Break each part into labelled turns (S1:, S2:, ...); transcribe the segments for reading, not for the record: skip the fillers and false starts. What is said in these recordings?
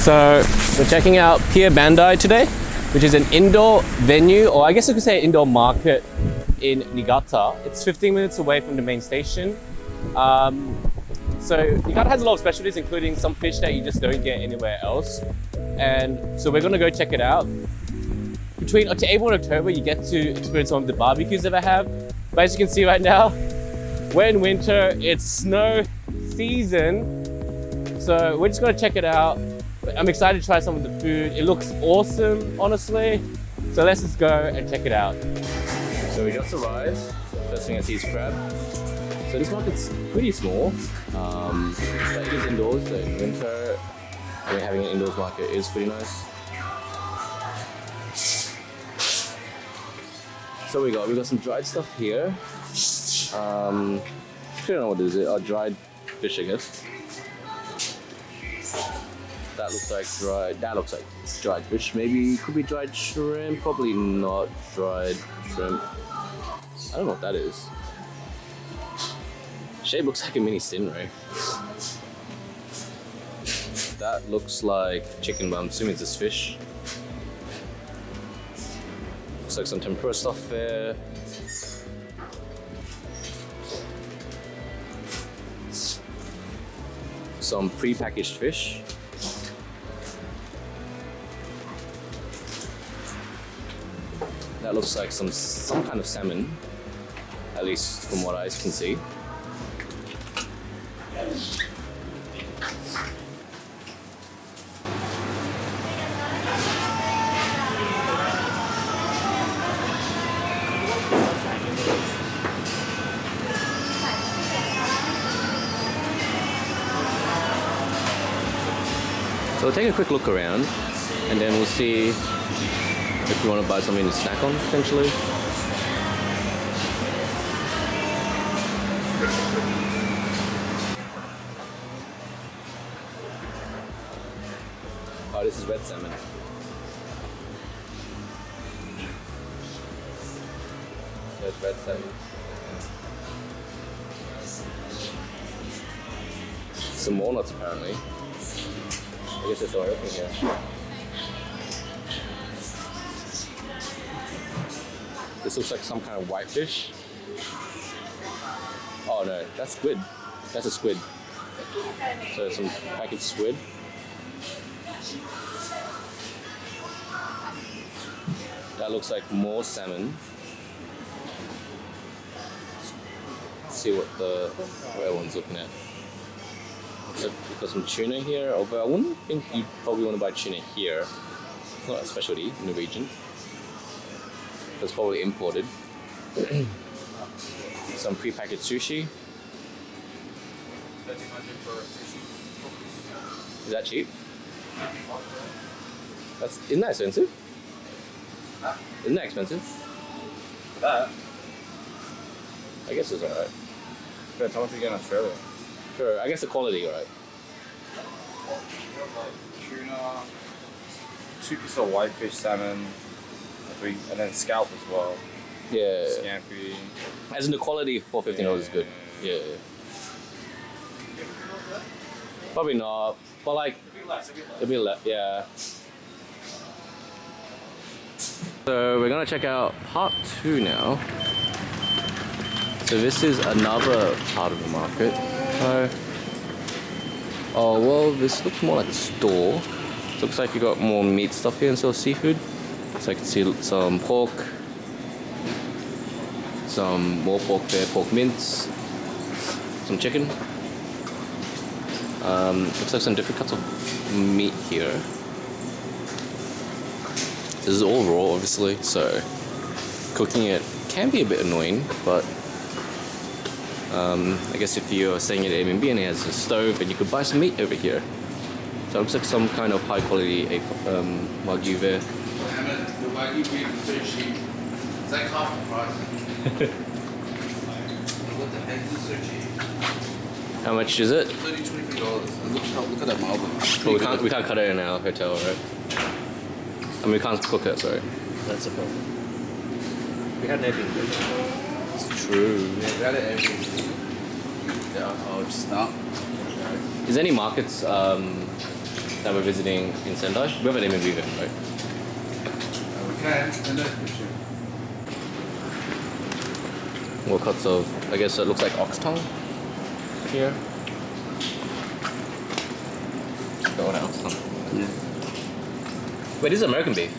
S1: So we're checking out Pier Bandai today, which is an indoor venue, or I guess you could say indoor market in Niigata. It's 15 minutes away from the main station. So Niigata has a lot of specialties, including some fish that you just don't get anywhere else. And so we're gonna go check it out. Between April and October, you get to experience some of the barbecues that I have. But as you can see right now, we're in winter, it's snow season. So we're just gonna check it out. I'm excited to try some of the food. It looks awesome, honestly. So let's just go and check it out. So we just arrived. First thing I see is crab. So this market's pretty small, but it is indoors. So in winter, having an indoors market is pretty nice. So we got some dried stuff here. I don't know what this is. Dried fish, I guess. That looks like dried fish. Maybe it could be dried shrimp. Probably not dried shrimp. I don't know what that is. Shape looks like a mini stingray. That looks like chicken, but I'm assuming it's just fish. Looks like some tempura stuff there. Some pre-packaged fish. That looks like some kind of salmon, at least from what I can see. So we'll take a quick look around, and then we'll see if we want to buy something to snack on, potentially. Oh, this is red salmon. So it's red salmon. Some walnuts, apparently. I guess it's all open here. This looks like some kind of whitefish. Oh no, that's squid. That's a squid. So some packaged squid. That looks like more salmon. Let's see what the other one's looking at. So we've got some tuna here, although I wouldn't think you'd probably want to buy tuna here. It's not a specialty in the region. It's probably imported. Some pre-packaged sushi. Is that cheap? Isn't that expensive? Isn't that expensive?
S2: For that?
S1: I guess it's alright.
S2: Depends how much you get in Australia.
S1: Sure, I guess the quality, alright.
S2: Tuna, 2 pieces of whitefish, salmon, and then scalp as well.
S1: Yeah.
S2: Scampi.
S1: As in the quality for $15 is good. Yeah. Probably not, but like it'll be less. Yeah. So we're gonna check out part 2 now. So this is another part of the market. Oh well, this looks more like a store. Looks like you got more meat stuff here instead of seafood. So I can see some pork, some more pork there, pork mince, some chicken. Looks like some different cuts of meat here. This is all raw, obviously, so cooking it can be a bit annoying, but I guess if you're staying at Airbnb and it has a stove, and you could buy some meat over here. So it looks like some kind of high quality Wagyu there.
S3: The Wagyu beef is so cheap. It's like half the price. What the heck is so cheap?
S1: How much is it?
S3: $23. Look at that marble.
S1: Well, we can't cut it in our hotel, right? I mean, we can't cook it, sorry.
S3: That's a problem. We had an Airbnb.
S1: It's true.
S3: Yeah, we had an Airbnb. Yeah, just not.
S1: Is there any markets that we're visiting in Sendai. We haven't even been, right?
S3: We can, and then for sure.
S1: More cuts of, I guess it looks like ox tongue here. Got one ox tongue.
S2: Yeah.
S1: Wait, this is American beef.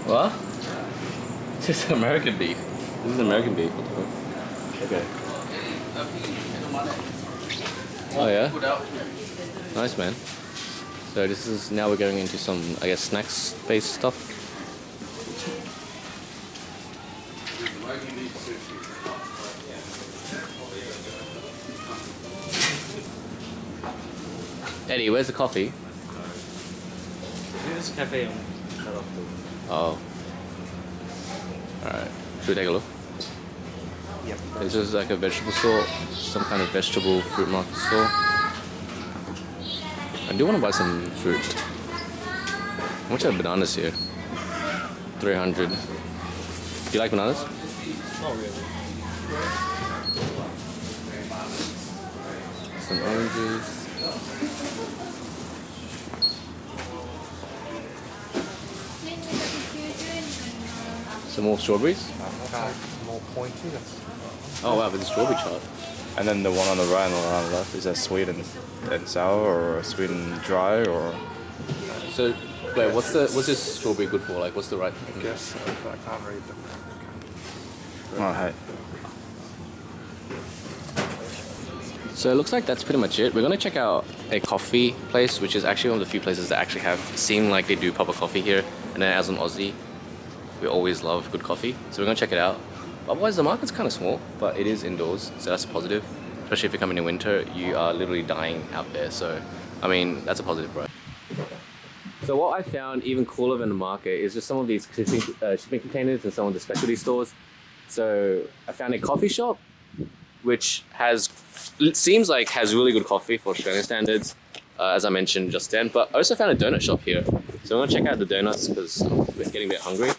S1: What? This is American beef. This is American beef. What the fuck? Okay. Oh yeah? Nice, man. So this is, now we're going into some, I guess, snacks-based stuff. Eddie, where's the coffee?
S4: There's a cafe on that off.
S1: Oh. Alright. Should we take a look?
S4: Yep.
S1: This is like a vegetable store, some kind of vegetable fruit market store. I do want to buy some fruit. How much are bananas here? 300. Do you like bananas?
S4: Not really.
S1: Some oranges. Some more strawberries?
S4: More pointy.
S1: Oh wow, there's a strawberry chart.
S2: And then the one on the right and the one on the left, is that sweet and sour or sweet and dry or?
S1: So, wait, what's this strawberry good for? Like, what's the right?
S4: I guess I can't read them.
S2: Oh, hey.
S1: So it looks like that's pretty much it. We're gonna check out a coffee place, which is actually one of the few places that actually seem like they do proper coffee here. And then as an Aussie, we always love good coffee. So we're gonna check it out. Otherwise, the market's kind of small, but it is indoors, so that's a positive. Especially if you're coming in winter, you are literally dying out there. So, I mean, that's a positive, right? So what I found even cooler than the market is just some of these shipping containers and some of the specialty stores. So I found a coffee shop, which it seems like has really good coffee for Australian standards, as I mentioned just then. But I also found a donut shop here. So I'm gonna check out the donuts because I'm getting a bit hungry.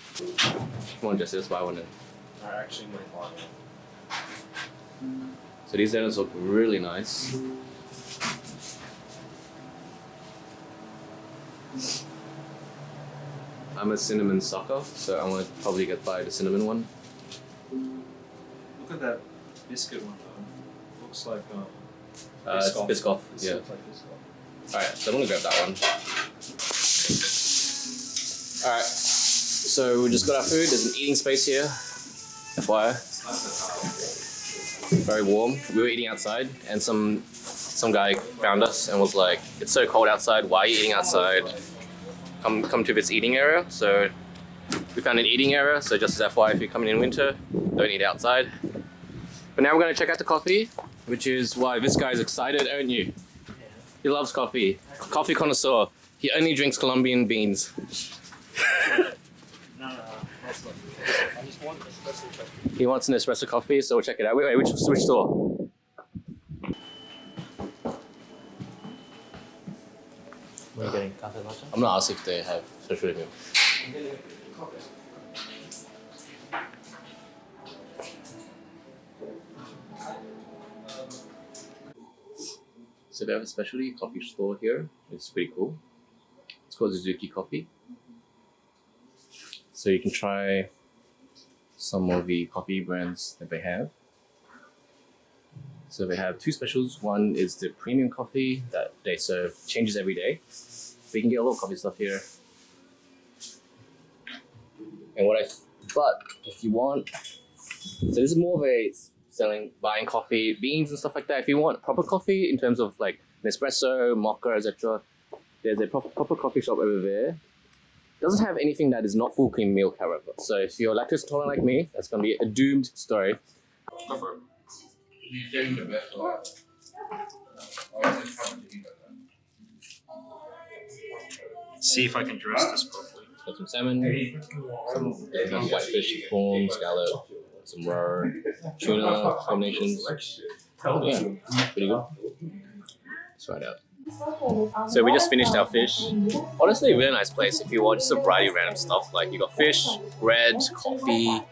S1: Come on, Jesse, let's buy one then.
S4: I actually might want it.
S1: So these donuts look really nice. I'm a cinnamon sucker, so I'm gonna probably buy the cinnamon one.
S4: Look at that biscuit one though. Looks like
S1: It's Biscoff,
S4: It
S1: yeah.
S4: looks like Biscoff.
S1: Alright, so I'm gonna grab that one. Alright, so we just got our food. There's an eating space here. FYI. Very warm. We were eating outside and some guy found us and was like, it's so cold outside, why are you eating outside? Come to this eating area. So we found an eating area, so just as FYI, if you're coming in winter, don't eat outside. But now we're gonna check out the coffee, which is why this guy's excited, aren't you? He loves coffee. Coffee connoisseur. He only drinks Colombian beans.
S4: No, that's not. I just want an espresso coffee.
S1: He wants an espresso coffee, so we'll check it out. Wait, which store?
S4: We're getting cafe latte.
S1: I'm gonna ask if they have social review. So they have a specialty coffee store here. It's pretty cool. It's called Suzuki Coffee. So you can try some of the coffee brands that they have. So they have two specials. One is the premium coffee that they serve, changes every day. But you can get a lot of coffee stuff here. And but if you want, so this is more of a buying coffee, beans and stuff like that. If you want proper coffee in terms of like Nespresso, mocha, etc., there's a proper coffee shop over there. Doesn't have anything that is not full cream milk, however. So if you're lactose intolerant like me, that's gonna be a doomed story. Go for it.
S3: He's getting the best of that.
S4: See if I can dress this properly.
S1: Got some salmon, some whitefish, prawn, scallop, some raw tuna combinations. Yeah, pretty good. Let's try it out. So we just finished our fish. Honestly, a really nice place if you want just a variety of random stuff. Like you got fish, bread, coffee,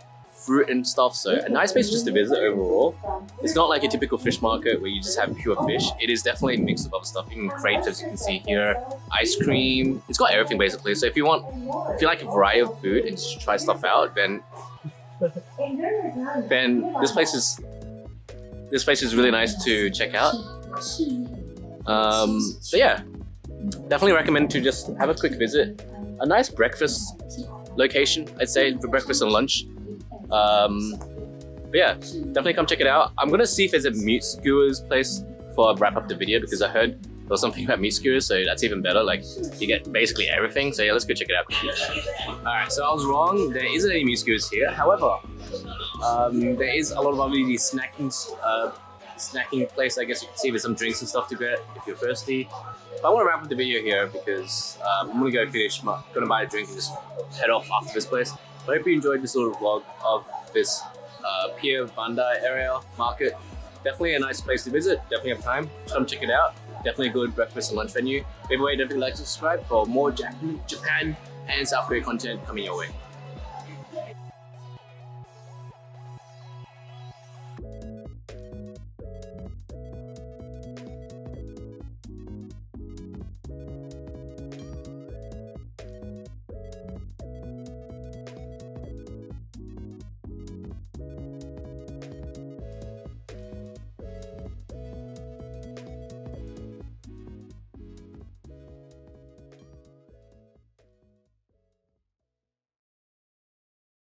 S1: fruit and stuff. So a nice place just to visit overall. It's not like a typical fish market where you just have pure fish. It is definitely a mix of other stuff. Even crepes, as you can see here, ice cream. It's got everything basically. So if you like a variety of food and just try stuff out, then this place is really nice to check out. But yeah, definitely recommend to just have a quick visit. A nice breakfast location, I'd say, for breakfast and lunch. But yeah, definitely come check it out. I'm gonna see if there's a meat skewers place for wrap up the video, because I heard there was something about meat skewers, so that's even better. Like, you get basically everything. So yeah, let's go check it out. Alright, so I was wrong. There isn't any meat skewers here. However, there is a lot of obviously snacking place. I guess you can see there's some drinks and stuff to get if you're thirsty. But I want to wrap up the video here because I'm gonna go finish. Gonna buy a drink and just head off after this place. I hope you enjoyed this little vlog of this Pier Bandai area market. Definitely a nice place to visit. Definitely have time. Come check it out. Definitely a good breakfast and lunch venue. Either way, definitely like to subscribe for more Japan and South Korea content coming your way.